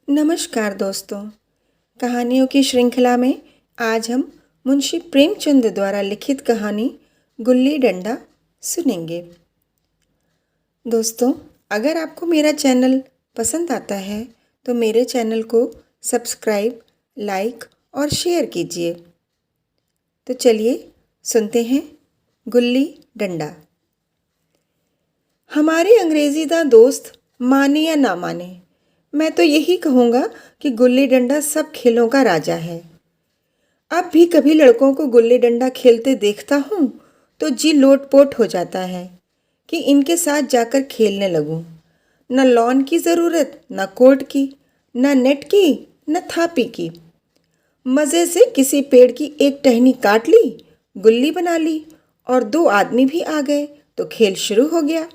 नमस्कार दोस्तों। कहानियों की श्रृंखला में आज हम मुंशी प्रेमचंद द्वारा लिखित कहानी गुल्ली डंडा सुनेंगे। दोस्तों, अगर आपको मेरा चैनल पसंद आता है तो मेरे चैनल को सब्सक्राइब, लाइक और शेयर कीजिए। तो चलिए सुनते हैं गुल्ली डंडा। हमारे अंग्रेजी दा दोस्त माने या ना माने, मैं तो यही कहूँगा कि गुल्ली डंडा सब खेलों का राजा है। अब भी कभी लड़कों को गुल्ली डंडा खेलते देखता हूँ तो जी लोटपोट हो जाता है कि इनके साथ जाकर खेलने लगूं। न लॉन की ज़रूरत, न कोर्ट की, न नेट की, न थापी की। मज़े से किसी पेड़ की एक टहनी काट ली, गुल्ली बना ली और दो आदमी भी आ गए तो खेल शुरू हो गया।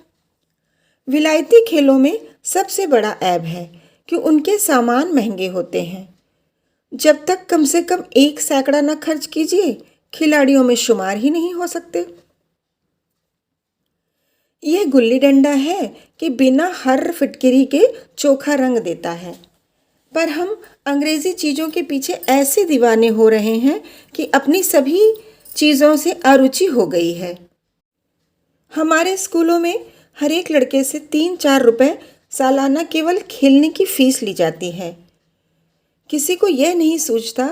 विलायती खेलों में सबसे बड़ा ऐब है कि उनके सामान महंगे होते हैं। जब तक कम से कम 1 सैकड़ा न खर्च कीजिए, खिलाड़ियों में शुमार ही नहीं हो सकते। यह गुल्ली डंडा है कि बिना हर फिटकिरी के चोखा रंग देता है। पर हम अंग्रेजी चीज़ों के पीछे ऐसे दीवाने हो रहे हैं कि अपनी सभी चीज़ों से अरुचि हो गई है। हमारे स्कूलों में हर एक लड़के से 3-4 रुपए सालाना केवल खेलने की फीस ली जाती है। किसी को यह नहीं सूझता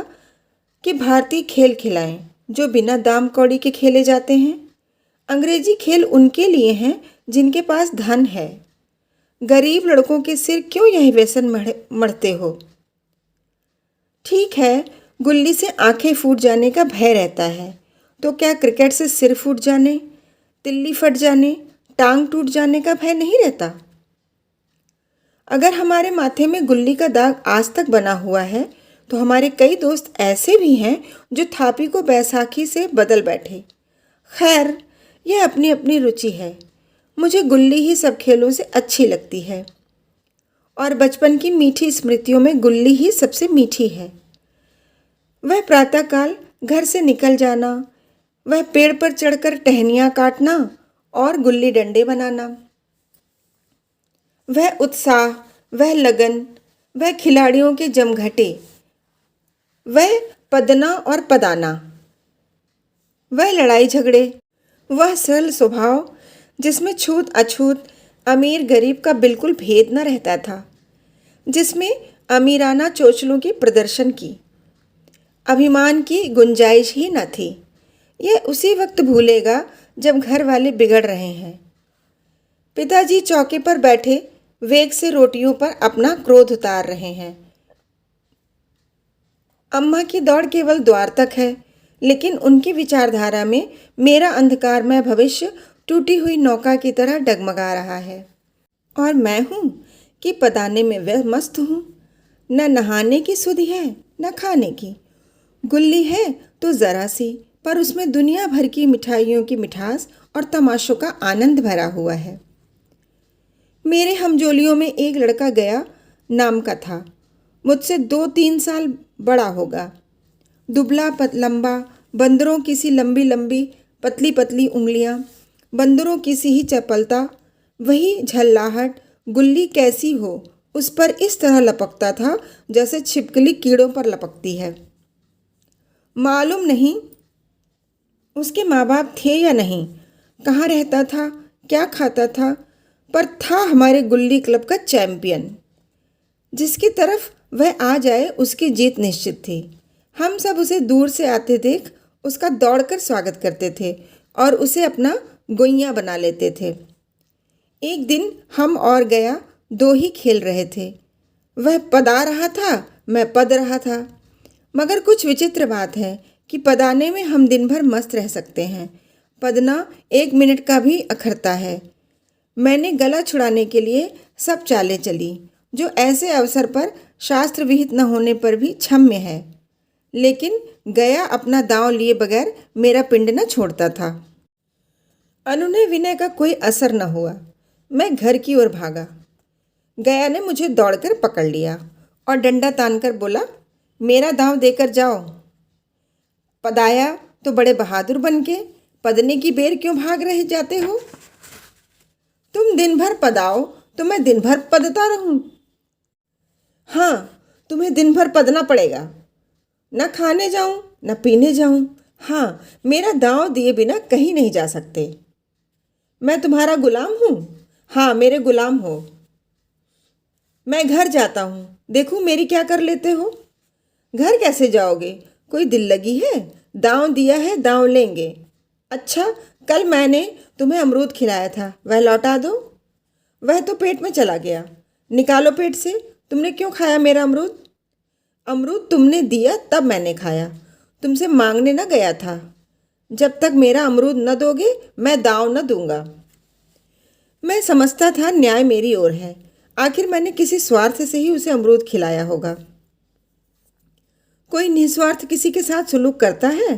कि भारतीय खेल खिलाएं जो बिना दाम कौड़ी के खेले जाते हैं। अंग्रेजी खेल उनके लिए हैं जिनके पास धन है। गरीब लड़कों के सिर क्यों यह व्यसन मढ़ते हो? ठीक है, गुल्ली से आंखें फूट जाने का भय रहता है, तो क्या क्रिकेट से सिर फूट जाने, तिल्ली फट जाने, टांग टूट जाने का भय नहीं रहता? अगर हमारे माथे में गुल्ली का दाग आज तक बना हुआ है तो हमारे कई दोस्त ऐसे भी हैं जो थापी को बैसाखी से बदल बैठे। खैर, यह अपनी अपनी रुचि है। मुझे गुल्ली ही सब खेलों से अच्छी लगती है और बचपन की मीठी स्मृतियों में गुल्ली ही सबसे मीठी है। वह प्रातःकाल घर से निकल जाना, वह पेड़ पर चढ़कर टहनियाँ काटना और गुल्ली डंडे बनाना, वह उत्साह, वह लगन, वह खिलाड़ियों के जमघटे, वह पदना और पदाना, वह लड़ाई झगड़े, वह सरल स्वभाव जिसमें छूत अछूत, अमीर गरीब का बिल्कुल भेद न रहता था, जिसमें अमीराना चोचलों की प्रदर्शन की अभिमान की गुंजाइश ही न थी, यह उसी वक्त भूलेगा जब घर वाले बिगड़ रहे हैं। पिताजी चौके पर बैठे वेग से रोटियों पर अपना क्रोध उतार रहे हैं। अम्मा की दौड़ केवल द्वार तक है, लेकिन उनकी विचारधारा में मेरा अंधकारमय भविष्य टूटी हुई नौका की तरह डगमगा रहा है। और मैं हूँ कि पदाने में वह मस्त हूँ। न नहाने की सुधि है, न खाने की। गुल्ली है तो ज़रा सी, पर उसमें दुनिया भर की मिठाइयों की मिठास और तमाशों का आनंद भरा हुआ है। मेरे हमजोलियों में एक लड़का गया नाम का था, मुझसे 2-3 साल बड़ा होगा। दुबला लंबा, बंदरों की सी लंबी लंबी पतली पतली उंगलियां, बंदरों की सी ही चपलता, वही झल्लाहट। गुल्ली कैसी हो उस पर इस तरह लपकता था जैसे छिपकली कीड़ों पर लपकती है। मालूम नहीं उसके माँ बाप थे या नहीं, कहाँ रहता था, क्या खाता था, पर था हमारे गुल्ली क्लब का चैंपियन। जिसकी तरफ वह आ जाए उसकी जीत निश्चित थी। हम सब उसे दूर से आते देख उसका दौड़कर स्वागत करते थे और उसे अपना गोइया बना लेते थे। एक दिन हम और गया 2 ही खेल रहे थे। वह पदा रहा था, मैं पद रहा था। मगर कुछ विचित्र बात है कि पदाने में हम दिन भर मस्त रह सकते हैं, पदना 1 मिनट का भी अखरता है। मैंने गला छुड़ाने के लिए सब चालें चली जो ऐसे अवसर पर शास्त्र विहित न होने पर भी क्षम्य है, लेकिन गया अपना दांव लिए बगैर मेरा पिंड न छोड़ता था। अनुनय विनय का कोई असर न हुआ। मैं घर की ओर भागा। गया ने मुझे दौड़कर पकड़ लिया और डंडा तानकर बोला, मेरा दांव देकर जाओ। पदाया तो बड़े बहादुर बन के पदने की बेर क्यों भाग रहे जाते हो? तुम दिन भर पदाओ तो मैं दिन भर पदता रहूं। हाँ, तुम्हें दिन भर पदना पड़ेगा। न खाने जाऊं न पीने जाऊं। हाँ, मेरा दांव दिए बिना कहीं नहीं जा सकते। मैं तुम्हारा गुलाम हूँ। हाँ, मेरे गुलाम हो। मैं घर जाता हूँ, देखूँ मेरी क्या कर लेते हो। घर कैसे जाओगे, कोई दिल लगी है। दांव दिया है, दांव लेंगे। अच्छा, कल मैंने तुम्हें अमरूद खिलाया था, वह लौटा दो। वह तो पेट में चला गया, निकालो पेट से। तुमने क्यों खाया मेरा अमरूद। अमरूद तुमने दिया तब मैंने खाया, तुमसे मांगने न गया था। जब तक मेरा अमरूद न दोगे मैं दांव न दूंगा। मैं समझता था न्याय मेरी ओर है, आखिर मैंने किसी स्वार्थ से ही उसे अमरूद खिलाया होगा। कोई निस्वार्थ किसी के साथ सुलूक करता है।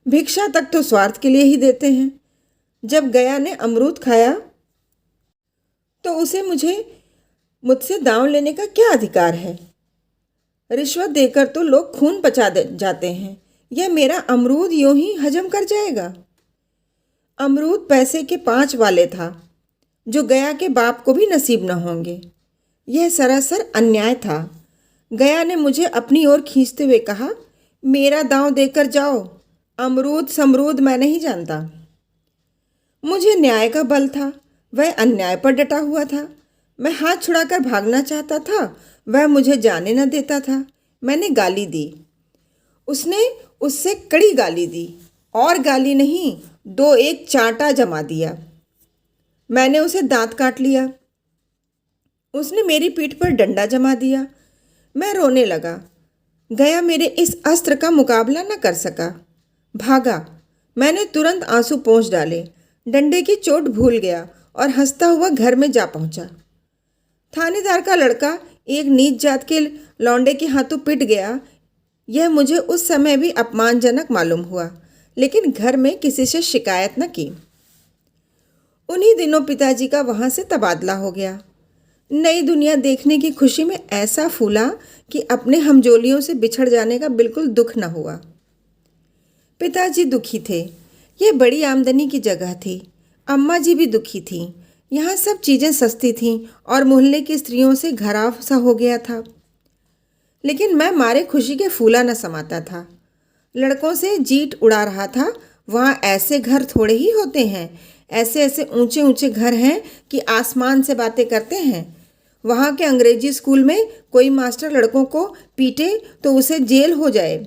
भिक्षा तक तो स्वार्थ के लिए ही देते हैं। जब गया ने अमरूद खाया तो उसे मुझसे दांव लेने का क्या अधिकार है। रिश्वत देकर तो लोग खून पचा जाते हैं, यह मेरा अमरूद यूं ही हजम कर जाएगा। अमरूद पैसे के 5 वाले था, जो गया के बाप को भी नसीब न होंगे। यह सरासर अन्याय था। गया ने मुझे अपनी ओर खींचते हुए कहा, मेरा दांव देकर जाओ, अमरूद समरूद मैं नहीं जानता। मुझे न्याय का बल था, वह अन्याय पर डटा हुआ था। मैं हाथ छुड़ाकर भागना चाहता था, वह मुझे जाने न देता था। मैंने गाली दी, उसने उससे कड़ी गाली दी, और गाली नहीं, 2 एक चांटा जमा दिया। मैंने उसे दांत काट लिया। उसने मेरी पीठ पर डंडा जमा दिया। मैं रोने लगा। गया मेरे इस अस्त्र का मुकाबला न कर सका, भागा। मैंने तुरंत आंसू पोंछ डाले, डंडे की चोट भूल गया और हंसता हुआ घर में जा पहुंचा। थानेदार का लड़का एक नीच जात के लौंडे के हाथों पिट गया, यह मुझे उस समय भी अपमानजनक मालूम हुआ, लेकिन घर में किसी से शिकायत न की। उन्हीं दिनों पिताजी का वहाँ से तबादला हो गया। नई दुनिया देखने की खुशी में ऐसा फूला कि अपने हमजोलियों से बिछड़ जाने का बिल्कुल दुख न हुआ। पिताजी दुखी थे, यह बड़ी आमदनी की जगह थी। अम्मा जी भी दुखी थीं, यहाँ सब चीज़ें सस्ती थीं और मोहल्ले की स्त्रियों से घराव सा हो गया था। लेकिन मैं मारे खुशी के फूला न समाता था। लड़कों से जीट उड़ा रहा था। वहाँ ऐसे घर थोड़े ही होते हैं, ऐसे ऐसे ऊंचे ऊंचे घर हैं कि आसमान से बातें करते हैं। वहाँ के अंग्रेजी स्कूल में कोई मास्टर लड़कों को पीटे तो उसे जेल हो जाए।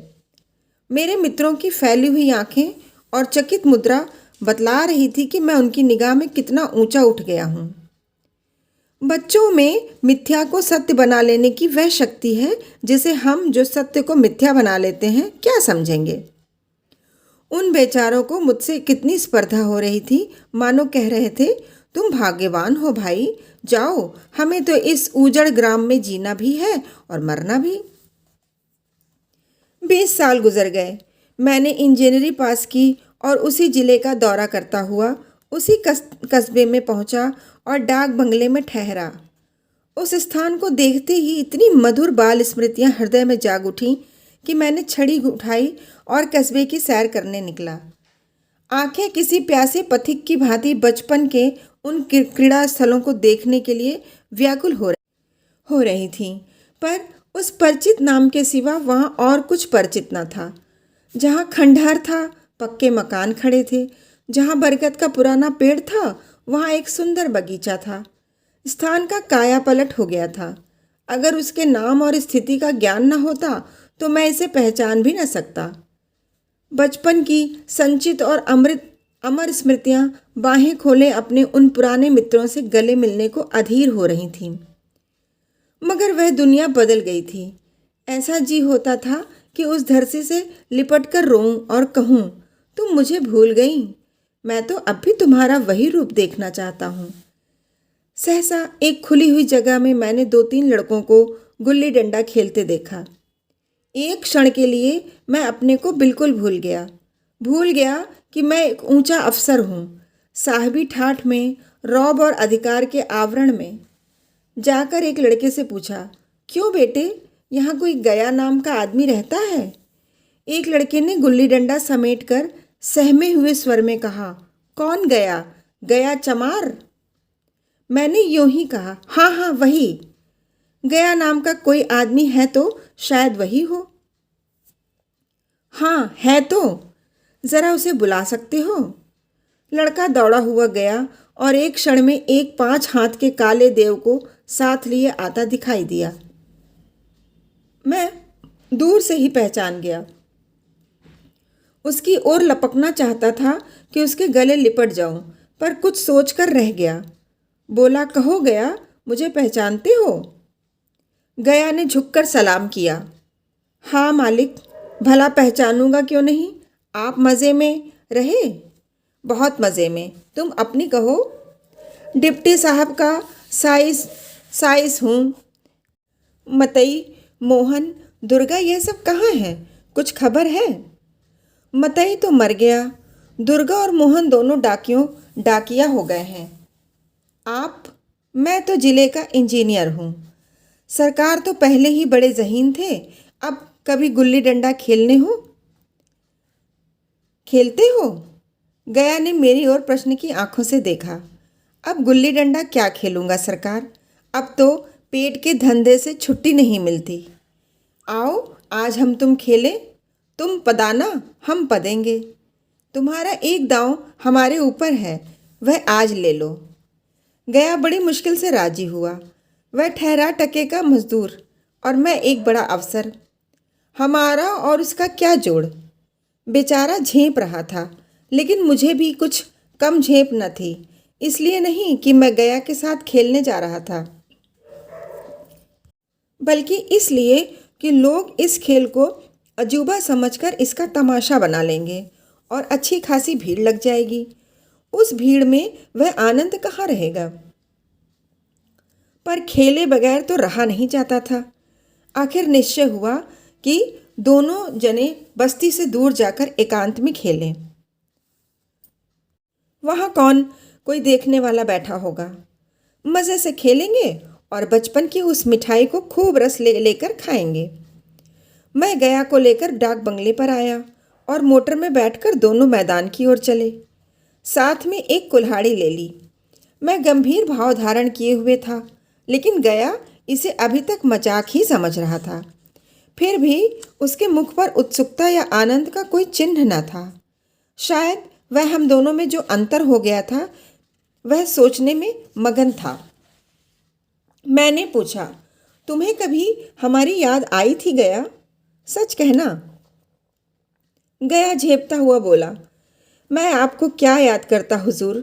मेरे मित्रों की फैली हुई आंखें और चकित मुद्रा बतला रही थी कि मैं उनकी निगाह में कितना ऊंचा उठ गया हूँ। बच्चों में मिथ्या को सत्य बना लेने की वह शक्ति है जिसे हम जो सत्य को मिथ्या बना लेते हैं क्या समझेंगे। उन बेचारों को मुझसे कितनी स्पर्धा हो रही थी, मानो कह रहे थे, तुम भाग्यवान हो भाई, जाओ, हमें तो इस उजड़ ग्राम में जीना भी है और मरना भी। 20 साल गुजर गए। मैंने इंजीनियरिंग पास की और उसी जिले का दौरा करता हुआ उसी कस्बे में पहुंचा और डाक बंगले में ठहरा। उस स्थान को देखते ही इतनी मधुर बाल स्मृतियां हृदय में जाग उठीं कि मैंने छड़ी उठाई और कस्बे की सैर करने निकला। आंखें किसी प्यासे पथिक की भांति बचपन के उन क्रीड़ा स्थलों को देखने के लिए व्याकुल हो रही थीं, पर उस परिचित नाम के सिवा वहाँ और कुछ परिचित न था। जहाँ खंडहर था, पक्के मकान खड़े थे। जहाँ बरगद का पुराना पेड़ था, वहाँ एक सुंदर बगीचा था। स्थान का काया पलट हो गया था। अगर उसके नाम और स्थिति का ज्ञान न होता तो मैं इसे पहचान भी न सकता। बचपन की संचित और अमर स्मृतियां बाहें खोले अपने उन पुराने मित्रों से गले मिलने को अधीर हो रही थीं। मगर वह दुनिया बदल गई थी। ऐसा जी होता था कि उस धरती से लिपट कर रोऊं और कहूं, तुम मुझे भूल गई, मैं तो अब भी तुम्हारा वही रूप देखना चाहता हूँ। सहसा एक खुली हुई जगह में मैंने 2-3 लड़कों को गुल्ली डंडा खेलते देखा। एक क्षण के लिए मैं अपने को बिल्कुल भूल गया कि मैं एक ऊंचा अफसर हूँ। साहबी ठाठ में, रौब और अधिकार के आवरण में जाकर एक लड़के से पूछा, क्यों बेटे, यहाँ कोई गया नाम का आदमी रहता है। एक लड़के ने गुल्ली डंडा समेट कर सहमे हुए स्वर में कहा, कौन गया, गया चमार। मैंने यूं ही कहा, हाँ हाँ वही। गया नाम का कोई आदमी है तो शायद वही हो। हाँ है तो, ज़रा उसे बुला सकते हो। लड़का दौड़ा हुआ गया और एक क्षण में एक 5 हाथ के काले देव को साथ लिए आता दिखाई दिया। मैं दूर से ही पहचान गया। उसकी ओर लपकना चाहता था कि उसके गले लिपट जाऊं, पर कुछ सोचकर रह गया। बोला, कहो गया, मुझे पहचानते हो? गया ने झुककर सलाम किया। हाँ मालिक, भला पहचानूंगा क्यों नहीं। आप मज़े में रहे? बहुत मज़े में। तुम अपनी कहो। डिप्टी साहब का साइस साइस हूँ। मतई, मोहन, दुर्गा ये सब कहाँ हैं? कुछ खबर है? मतई तो मर गया। दुर्गा और मोहन दोनों डाकिया हो गए हैं। आप? मैं तो जिले का इंजीनियर हूँ। सरकार तो पहले ही बड़े ज़हीन थे। अब कभी गुल्ली डंडा खेलते हो? गया ने मेरी ओर प्रश्न की आंखों से देखा। अब गुल्ली डंडा क्या खेलूंगा सरकार, अब तो पेट के धंधे से छुट्टी नहीं मिलती। आओ आज हम तुम खेलें। तुम पदाना, हम पदेंगे। तुम्हारा एक दांव हमारे ऊपर है, वह आज ले लो। गया बड़ी मुश्किल से राजी हुआ। वह ठहरा टके का मजदूर और मैं एक बड़ा अफसर। हमारा और उसका क्या जोड़। बेचारा झेप रहा था, लेकिन मुझे भी कुछ कम झेप न थी। इसलिए नहीं कि मैं गया के साथ खेलने जा रहा था, बल्कि इसलिए कि लोग इस खेल को अजूबा समझकर इसका तमाशा बना लेंगे और अच्छी खासी भीड़ लग जाएगी। उस भीड़ में वह आनंद कहाँ रहेगा। पर खेले बगैर तो रहा नहीं जाता था। आखिर निश्चय हुआ कि दोनों जने बस्ती से दूर जाकर एकांत में खेलें। वहाँ कोई देखने वाला बैठा होगा। मज़े से खेलेंगे और बचपन की उस मिठाई को खूब रस लेकर खाएंगे। मैं गया को लेकर डाक बंगले पर आया और मोटर में बैठकर दोनों मैदान की ओर चले। साथ में एक कुल्हाड़ी ले ली। मैं गंभीर भाव धारण किए हुए था, लेकिन गया इसे अभी तक मजाक ही समझ रहा था। फिर भी उसके मुख पर उत्सुकता या आनंद का कोई चिन्ह न था। शायद वह हम दोनों में जो अंतर हो गया था, वह सोचने में मगन था। मैंने पूछा, तुम्हें कभी हमारी याद आई थी गया? सच कहना। गया झेपता हुआ बोला, मैं आपको क्या याद करता हुजूर,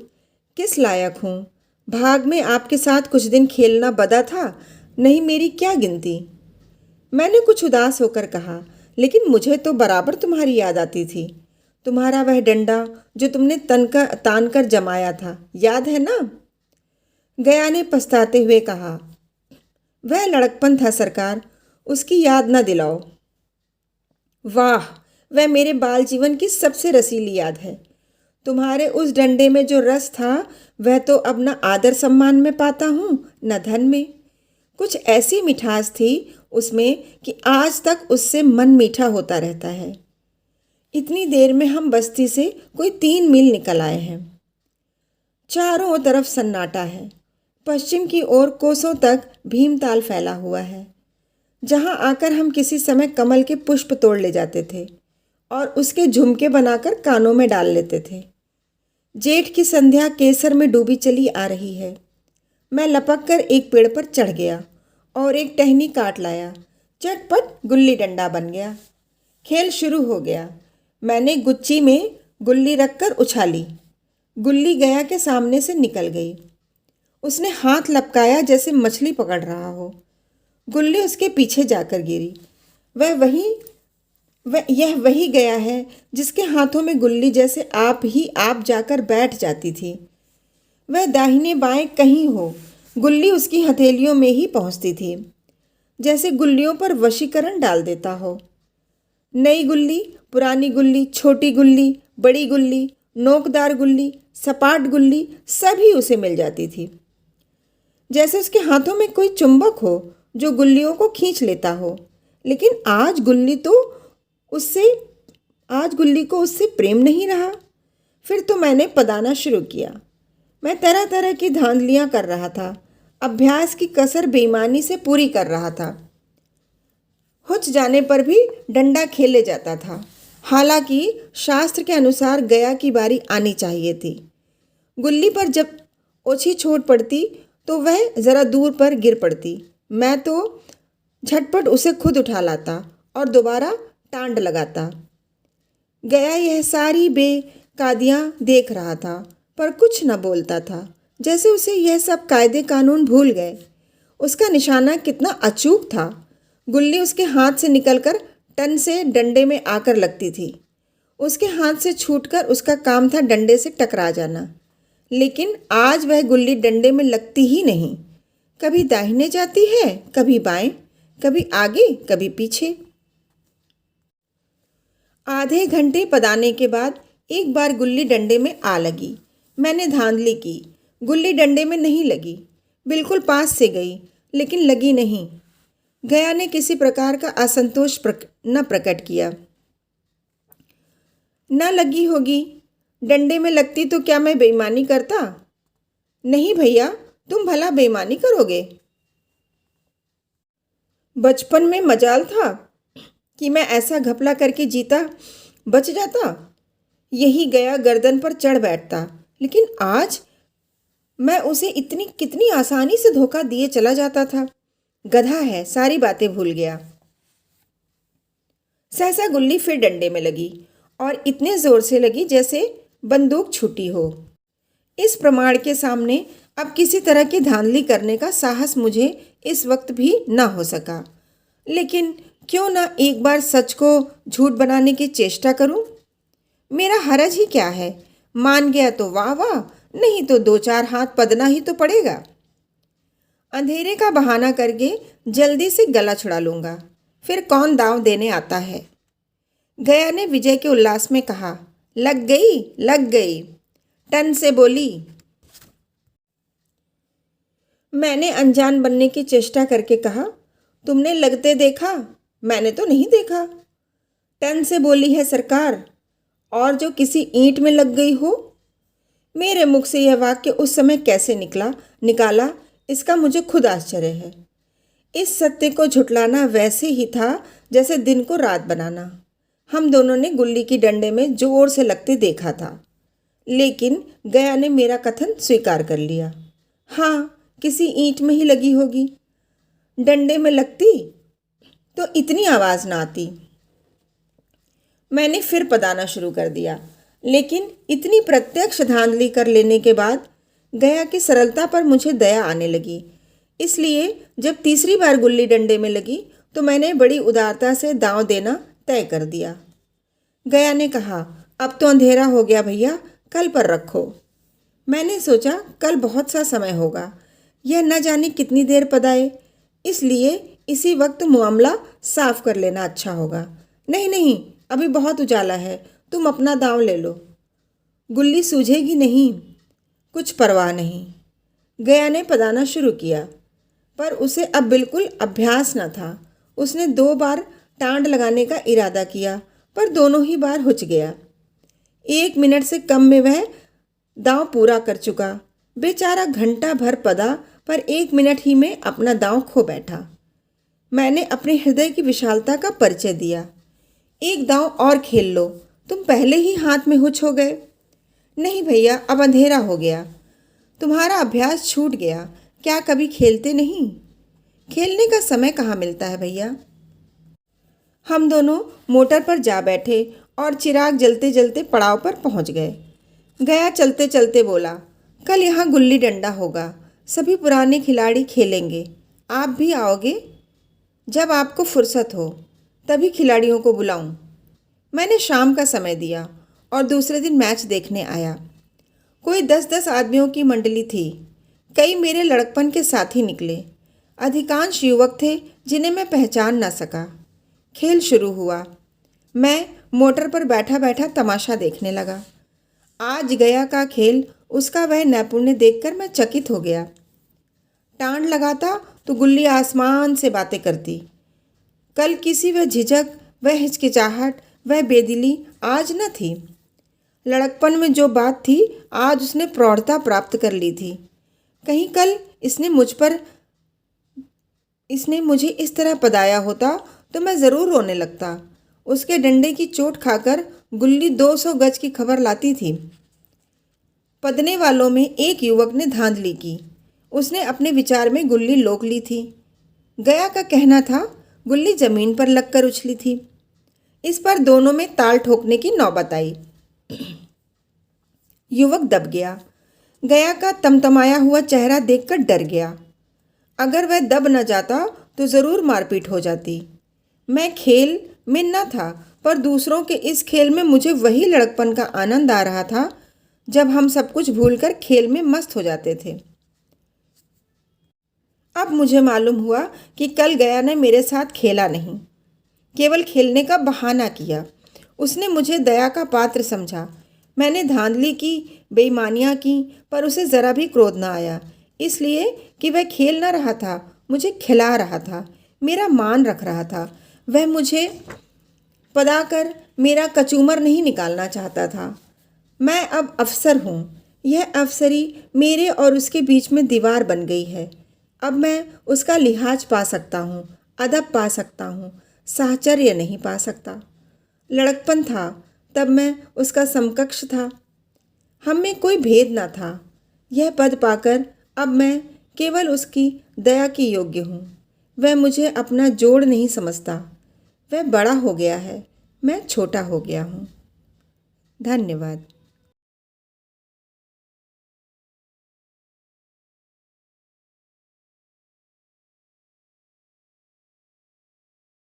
किस लायक हूँ। भाग में आपके साथ कुछ दिन खेलना बदा था, नहीं मेरी क्या गिनती। मैंने कुछ उदास होकर कहा, लेकिन मुझे तो बराबर तुम्हारी याद आती थी। तुम्हारा वह डंडा जो तुमने तान कर जमाया था, याद है ना? गया ने पछताते हुए कहा, वह लड़कपन था सरकार, उसकी याद न दिलाओ। वाह, वह मेरे बाल जीवन की सबसे रसीली याद है। तुम्हारे उस डंडे में जो रस था, वह तो अब न आदर सम्मान में पाता हूँ न धन में। कुछ ऐसी मिठास थी उसमें कि आज तक उससे मन मीठा होता रहता है। इतनी देर में हम बस्ती से कोई 3 मील निकल आए हैं। चारों तरफ सन्नाटा है। पश्चिम की ओर कोसों तक भीमताल फैला हुआ है, जहाँ आकर हम किसी समय कमल के पुष्प तोड़ ले जाते थे और उसके झुमके बनाकर कानों में डाल लेते थे। जेठ की संध्या केसर में डूबी चली आ रही है। मैं लपक कर एक पेड़ पर चढ़ गया और एक टहनी काट लाया। चटपट गुल्ली डंडा बन गया। खेल शुरू हो गया। मैंने गुच्ची में गुल्ली रखकर उछाली। गुल्ली गया के सामने से निकल गई। उसने हाथ लपकाया जैसे मछली पकड़ रहा हो। गुल्ली उसके पीछे जाकर गिरी। यह वही गया है जिसके हाथों में गुल्ली जैसे आप जाकर बैठ जाती थी। वह दाहिने बाएं कहीं हो, गुल्ली उसकी हथेलियों में ही पहुंचती थी, जैसे गुल्लियों पर वशीकरण डाल देता हो। नई गुल्ली, पुरानी गुल्ली, छोटी गुल्ली, बड़ी गुल्ली, नोकदार गुल्ली, सपाट गुल्ली, सभी उसे मिल जाती थी। जैसे उसके हाथों में कोई चुंबक हो जो गुल्लियों को खींच लेता हो। लेकिन आज गुल्ली को उससे प्रेम नहीं रहा। फिर तो मैंने पदाना शुरू किया। मैं तरह तरह की धांधलियाँ कर रहा था। अभ्यास की कसर बेईमानी से पूरी कर रहा था। हुच जाने पर भी डंडा खेले जाता था। हालांकि शास्त्र के अनुसार गया की बारी आनी चाहिए थी। गुल्ली पर जब ओछी चोट पड़ती तो वह ज़रा दूर पर गिर पड़ती। मैं तो झटपट उसे खुद उठा लाता और दोबारा टांड लगाता। गया यह सारी बेकायदियाँ देख रहा था पर कुछ न बोलता था, जैसे उसे यह सब कायदे कानून भूल गए। उसका निशाना कितना अचूक था। गुल्ली उसके हाथ से निकलकर टन से डंडे में आकर लगती थी। उसके हाथ से छूटकर उसका काम था डंडे से टकरा जाना। लेकिन आज वह गुल्ली डंडे में लगती ही नहीं। कभी दाहिने जाती है, कभी बाएं, कभी आगे, कभी पीछे। आधे घंटे पदाने के बाद एक बार गुल्ली डंडे में आ लगी। मैंने धांधली की। गुल्ली डंडे में नहीं लगी। बिल्कुल पास से गई, लेकिन लगी नहीं। गया ने किसी प्रकार का असंतोष न प्रकट किया। न लगी होगी। डंडे में लगती तो क्या मैं बेईमानी करता? नहीं भैया, तुम भला बेईमानी करोगे? बचपन में मजाल था कि मैं ऐसा घपला करके जीता बच जाता। यही गया गर्दन पर चढ़ बैठता। लेकिन आज मैं उसे इतनी कितनी आसानी से धोखा दिए चला जाता था। गधा है, सारी बातें भूल गया। सहसा गुल्ली फिर डंडे में लगी और इतने जोर से लगी जैसे बंदूक छूटी हो। इस प्रमाण के सामने अब किसी तरह की धांधली करने का साहस मुझे इस वक्त भी न हो सका। लेकिन क्यों ना एक बार सच को झूठ बनाने की चेष्टा करूं? मेरा हरज ही क्या है? मान गया तो वाह वाह, नहीं तो दो चार हाथ पदना ही तो पड़ेगा। अंधेरे का बहाना करके जल्दी से गला छुड़ा लूंगा, फिर कौन दांव देने आता है। गया ने विजय के उल्लास में कहा। लग गई, लग गई, टन से बोली। मैंने अनजान बनने की चेष्टा करके कहा, तुमने लगते देखा? मैंने तो नहीं देखा। टन से बोली है सरकार, और जो किसी ईंट में लग गई हो। मेरे मुख से यह वाक्य उस समय कैसे निकाला इसका मुझे खुद आश्चर्य है। इस सत्य को झुटलाना वैसे ही था जैसे दिन को रात बनाना। हम दोनों ने गुल्ली की डंडे में जोर से लगते देखा था। लेकिन गया ने मेरा कथन स्वीकार कर लिया। हाँ, किसी ईंट में ही लगी होगी। डंडे में लगती तो इतनी आवाज़ ना आती। मैंने फिर पदाना शुरू कर दिया, लेकिन इतनी प्रत्यक्ष धांधली कर लेने के बाद गया की सरलता पर मुझे दया आने लगी। इसलिए जब तीसरी बार गुल्ली डंडे में लगी तो मैंने बड़ी उदारता से दांव देना तय कर दिया। गया ने कहा, अब तो अंधेरा हो गया भैया, कल पर रखो। मैंने सोचा कल बहुत सा समय होगा, यह न जाने कितनी देर पदाए, इसलिए इसी वक्त मामला साफ कर लेना अच्छा होगा। नहीं नहीं, अभी बहुत उजाला है, तुम अपना दांव ले लो। गुल्ली सूझेगी नहीं, कुछ परवाह नहीं। गया ने पदाना शुरू किया, पर उसे अब बिल्कुल अभ्यास न था। उसने 2 बार टांड लगाने का इरादा किया, पर दोनों ही बार हुच गया। 1 मिनट से कम में वह दांव पूरा कर चुका। बेचारा घंटा भर पदा, पर 1 मिनट ही में अपना दांव खो बैठा। मैंने अपने हृदय की विशालता का परिचय दिया। एक दांव और खेल लो, तुम पहले ही हाथ में हुच हो गए। नहीं भैया, अब अंधेरा हो गया, तुम्हारा अभ्यास छूट गया। क्या कभी खेलते नहीं? खेलने का समय कहाँ मिलता है भैया। हम दोनों मोटर पर जा बैठे और चिराग जलते जलते पड़ाव पर पहुंच गए। गया चलते चलते बोला, कल यहाँ गुल्ली डंडा होगा, सभी पुराने खिलाड़ी खेलेंगे, आप भी आओगे? जब आपको फुर्सत हो तभी खिलाड़ियों को बुलाऊं। मैंने शाम का समय दिया और दूसरे दिन मैच देखने आया। कोई 10-10 आदमियों की मंडली थी। कई मेरे लड़कपन के साथी निकले। अधिकांश युवक थे जिन्हें मैं पहचान ना सका। खेल शुरू हुआ। मैं मोटर पर बैठा बैठा तमाशा देखने लगा। आज गया का खेल, उसका वह नैपुण्य देखकर मैं चकित हो गया। टांड लगाता तो गुल्ली आसमान से बातें करती। कल किसी वह झिझक, वह हिचकिचाहट, वह बेदिली आज न थी। लड़कपन में जो बात थी आज उसने प्रौढ़ता प्राप्त कर ली थी। कहीं कल इसने मुझे इस तरह पदाया होता तो मैं ज़रूर रोने लगता। उसके डंडे की चोट खाकर गुल्ली 200 गज की खबर लाती थी। पदने वालों में एक युवक ने धांधली की। उसने अपने विचार में गुल्ली लोक ली थी। गया का कहना था गुल्ली जमीन पर लगकर उछली थी। इस पर दोनों में ताल ठोकने की नौबत आई। युवक दब गया। गया का तमतमाया हुआ चेहरा देखकर डर गया। अगर वह दब न जाता तो ज़रूर मारपीट हो जाती। मैं खेल में न था, पर दूसरों के इस खेल में मुझे वही लड़कपन का आनंद आ रहा था जब हम सब कुछ भूलकर खेल में मस्त हो जाते थे। अब मुझे मालूम हुआ कि कल गया ने मेरे साथ खेला नहीं, केवल खेलने का बहाना किया। उसने मुझे दया का पात्र समझा। मैंने धांधली की, बेईमानियाँ की, पर उसे ज़रा भी क्रोध न आया, इसलिए कि वह खेल न रहा था, मुझे खिला रहा था, मेरा मान रख रहा था। वह मुझे पदाकर मेरा कचूमर नहीं निकालना चाहता था। मैं अब अफसर हूँ। यह अफसरी मेरे और उसके बीच में दीवार बन गई है। अब मैं उसका लिहाज पा सकता हूँ, अदब पा सकता हूँ, साहचर्य नहीं पा सकता। लड़कपन था, तब मैं उसका समकक्ष था। हम में कोई भेद न था। यह पद पाकर अब मैं केवल उसकी दया की योग्य हूँ। वह मुझे अपना जोड़ नहीं समझता। वह बड़ा हो गया है, मैं छोटा हो गया हूँ। धन्यवाद।